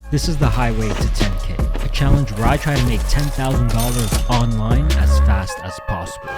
This is the highway to 10K, a challenge where I try to make $10,000 online as fast as possible.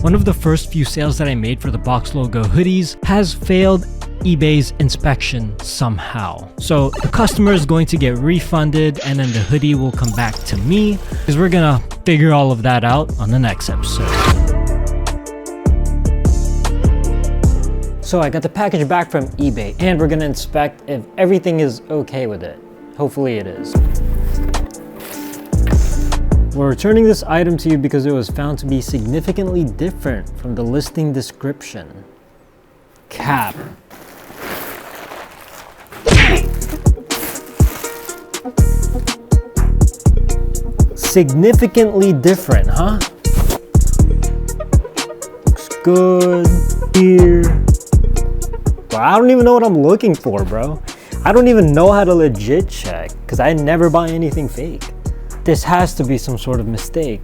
One of the first few sales that I made for the box logo hoodies has failed eBay's inspection somehow. So the customer is going to get refunded and then the hoodie will come back to me, because we're gonna figure all of that out on the next episode. So I got the package back from eBay and we're gonna inspect if everything is okay with it. Hopefully it is. We're returning this item to you because it was found to be significantly different from the listing description. Cap. Significantly different, huh? Looks good here. But I don't even know what I'm looking for, bro. I don't even know how to legit check because I never buy anything fake. This has to be some sort of mistake.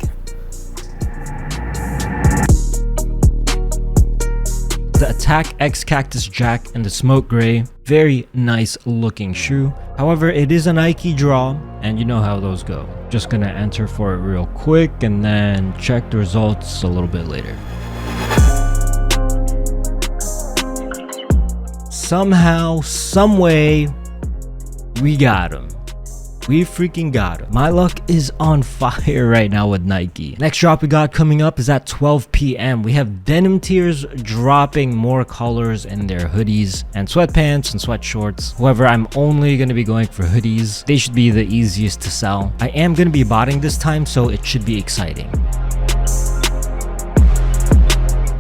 The Attack X Cactus Jack and the Smoke Gray, very nice looking shoe. However, it is a Nike draw and you know how those go. Just gonna enter for it real quick and then check the results a little bit later. Somehow, someway, we got him. We freaking got him. My luck is on fire right now with Nike. Next drop we got coming up is at 12 p.m. We have Denim Tears dropping more colors in their hoodies and sweatpants and sweat shorts. However, I'm only going to be going for hoodies. They should be the easiest to sell. I am going to be botting this time, so it should be exciting.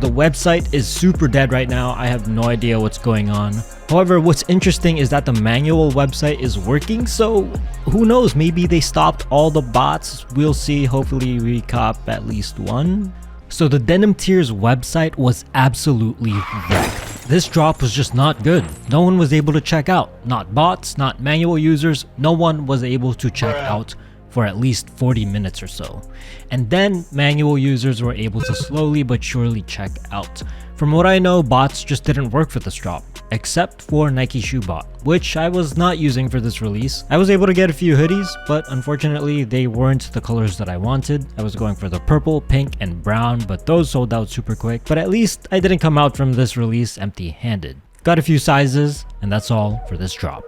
The website is super dead right now. I have no idea what's going on. However, what's interesting is that the manual website is working, so who knows, maybe they stopped all the bots. We'll see. Hopefully we cop at least one. So the Denim Tears website was absolutely wrecked. This drop was just not good. No one was able to check out. Not bots, not manual users. No one was able to check out for at least 40 minutes or so. And then manual users were able to slowly but surely check out. From what I know, bots just didn't work for this drop, except for Nike Shoebot, which I was not using for this release. I was able to get a few hoodies, but unfortunately they weren't the colors that I wanted. I was going for the purple, pink, and brown, but those sold out super quick. But at least I didn't come out from this release empty-handed. Got a few sizes, and that's all for this drop.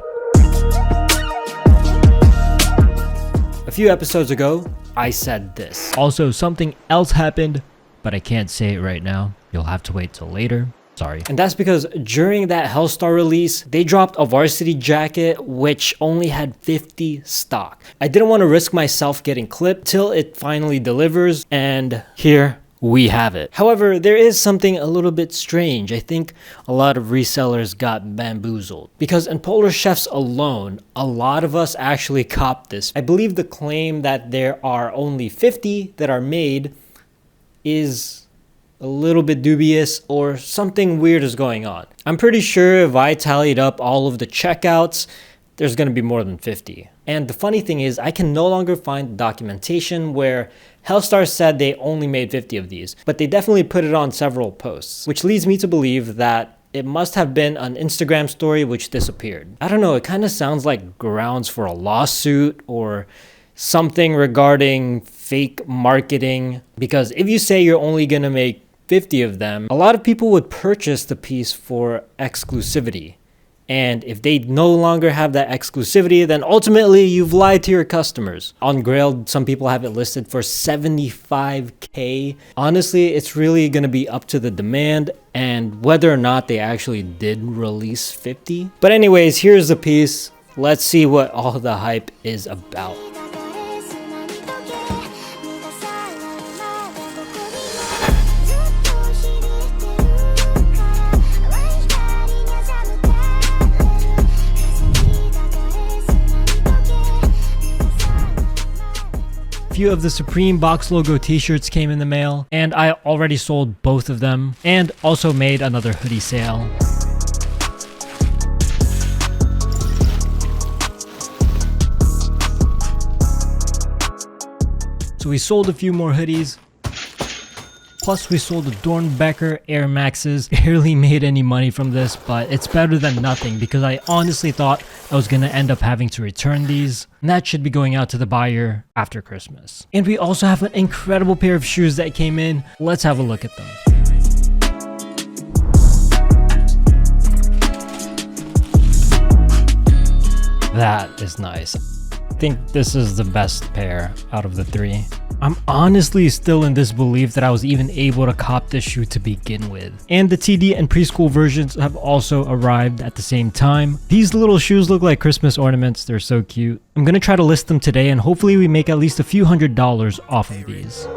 A few episodes ago, I said this. Also, something else happened, but I can't say it right now. You'll have to wait till later. Sorry. And that's because during that Hellstar release, they dropped a varsity jacket which only had 50 stock. I didn't want to risk myself getting clipped till it finally delivers, and here we have it. However, there is something a little bit strange. I think a lot of resellers got bamboozled because in Polar Chefs alone, a lot of us actually copped this. I believe the claim that there are only 50 that are made is a little bit dubious, or something weird is going on. I'm pretty sure if I tallied up all of the checkouts, there's going to be more than 50. And the funny thing is, I can no longer find documentation where Hellstar said they only made 50 of these, but they definitely put it on several posts, which leads me to believe that it must have been an Instagram story which disappeared. I don't know, it kind of sounds like grounds for a lawsuit or something regarding fake marketing, because if you say you're only gonna make 50 of them, a lot of people would purchase the piece for exclusivity. And if they no longer have that exclusivity, then ultimately you've lied to your customers. On Grailed, some people have it listed for 75K. Honestly, it's really gonna be up to the demand and whether or not they actually did release 50. But anyways, here's the piece. Let's see what all the hype is about. Few of the Supreme box logo t-shirts came in the mail, and I already sold both of them and also made another hoodie sale. So we sold a few more hoodies. Plus we sold the Dornbecker Air Maxes. Barely made any money from this, but it's better than nothing because I honestly thought I was gonna end up having to return these. And that should be going out to the buyer after Christmas. And we also have an incredible pair of shoes that came in. Let's have a look at them. That is nice. I think this is the best pair out of the three. I'm honestly still in disbelief that I was even able to cop this shoe to begin with. And the TD and preschool versions have also arrived at the same time. These little shoes look like Christmas ornaments. They're so cute. I'm gonna try to list them today and hopefully we make at least a few $100s off of these.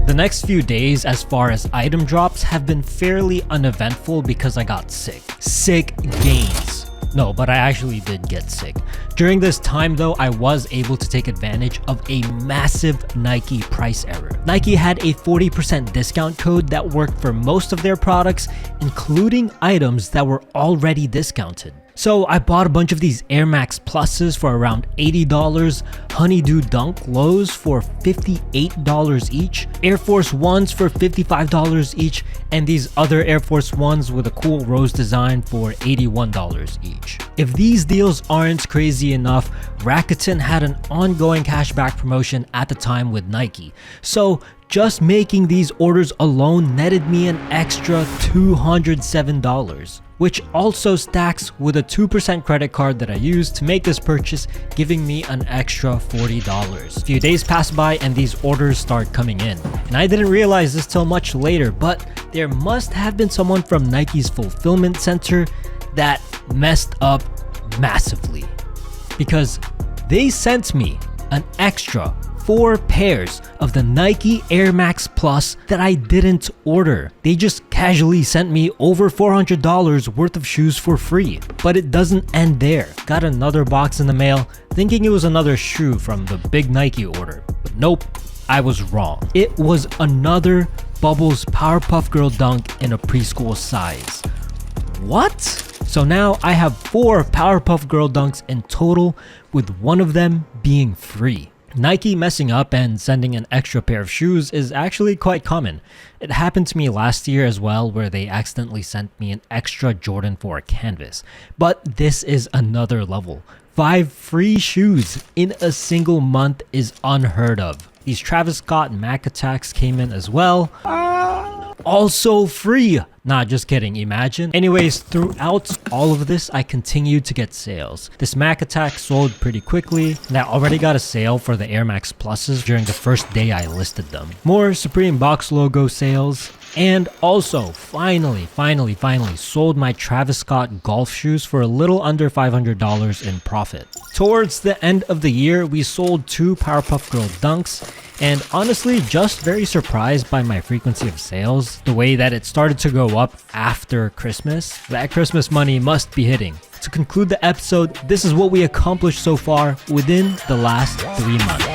The next few days as far as item drops have been fairly uneventful because I got sick. Sick gains. No, but I actually did get sick. During this time though, I was able to take advantage of a massive Nike price error. Nike had a 40% discount code that worked for most of their products, including items that were already discounted. So I bought a bunch of these Air Max Pluses for around $80, Honeydew Dunk Lows for $58 each, Air Force Ones for $55 each, and these other Air Force Ones with a cool rose design for $81 each. If these deals aren't crazy enough, Rakuten had an ongoing cashback promotion at the time with Nike. So just making these orders alone netted me an extra $207, which also stacks with a 2% credit card that I used to make this purchase, giving me an extra $40. A few days pass by and these orders start coming in. And I didn't realize this till much later, but there must have been someone from Nike's fulfillment center that messed up massively, because they sent me an extra 4 pairs of the Nike Air Max Plus that I didn't order. They just casually sent me over $400 worth of shoes for free. But it doesn't end there. Got another box in the mail thinking it was another shoe from the big Nike order. But nope, I was wrong. It was another Bubbles Powerpuff Girl Dunk in a preschool size. What? So now I have 4 Powerpuff Girl Dunks in total, with one of them being free. Nike messing up and sending an extra pair of shoes is actually quite common. It happened to me last year as well, where they accidentally sent me an extra Jordan 4 canvas. But this is another level. 5 free shoes in a single month is unheard of. These Travis Scott Mac Attacks came in as well. Also free. Nah, just kidding, imagine. Anyways, throughout all of this, I continued to get sales. This Mac Attack sold pretty quickly, and I already got a sale for the Air Max Pluses during the first day I listed them. More Supreme Box logo sales, and also finally sold my Travis Scott golf shoes for a little under $500 in profit. Towards the end of the year, we sold 2 Powerpuff Girl Dunks, and honestly just very surprised by my frequency of sales, the way that it started to go up after Christmas. That Christmas money must be hitting. To conclude the episode, this is what we accomplished so far within the last 3 months.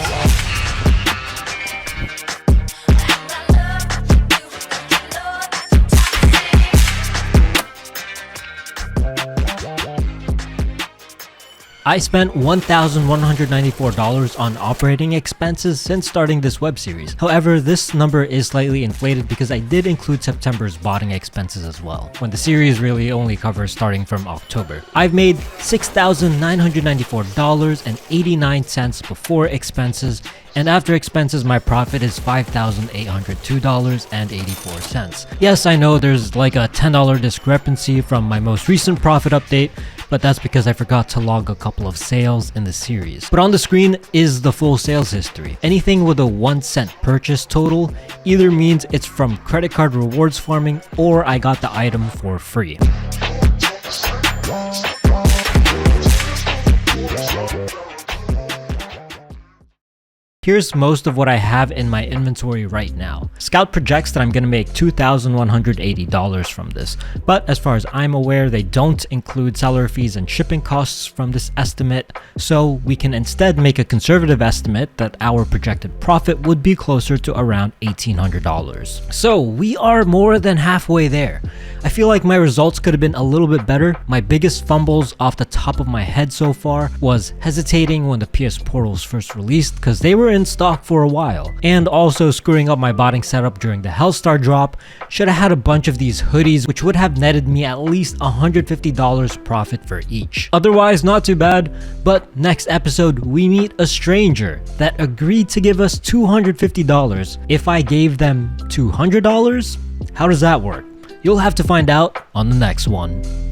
I spent $1,194 on operating expenses since starting this web series. However, this number is slightly inflated because I did include September's botting expenses as well, when the series really only covers starting from October. I've made $6,994.89 before expenses, and after expenses my profit is $5,802.84. Yes, I know there's like a $10 discrepancy from my most recent profit update, but that's because I forgot to log a couple of sales in the series. But on the screen is the full sales history. Anything with a 1 cent purchase total either means it's from credit card rewards farming or I got the item for free. Here's most of what I have in my inventory right now. Scout projects that I'm gonna make $2,180 from this, but as far as I'm aware, they don't include seller fees and shipping costs from this estimate, so we can instead make a conservative estimate that our projected profit would be closer to around $1,800. So we are more than halfway there. I feel like my results could have been a little bit better. My biggest fumbles off the top of my head so far was hesitating when the PS Portals first released, because they were in stock for a while. And also screwing up my botting setup during the Hellstar drop. Should have had a bunch of these hoodies, which would have netted me at least $150 profit for each. Otherwise, not too bad, but next episode we meet a stranger that agreed to give us $250 if I gave them $200? How does that work? You'll have to find out on the next one.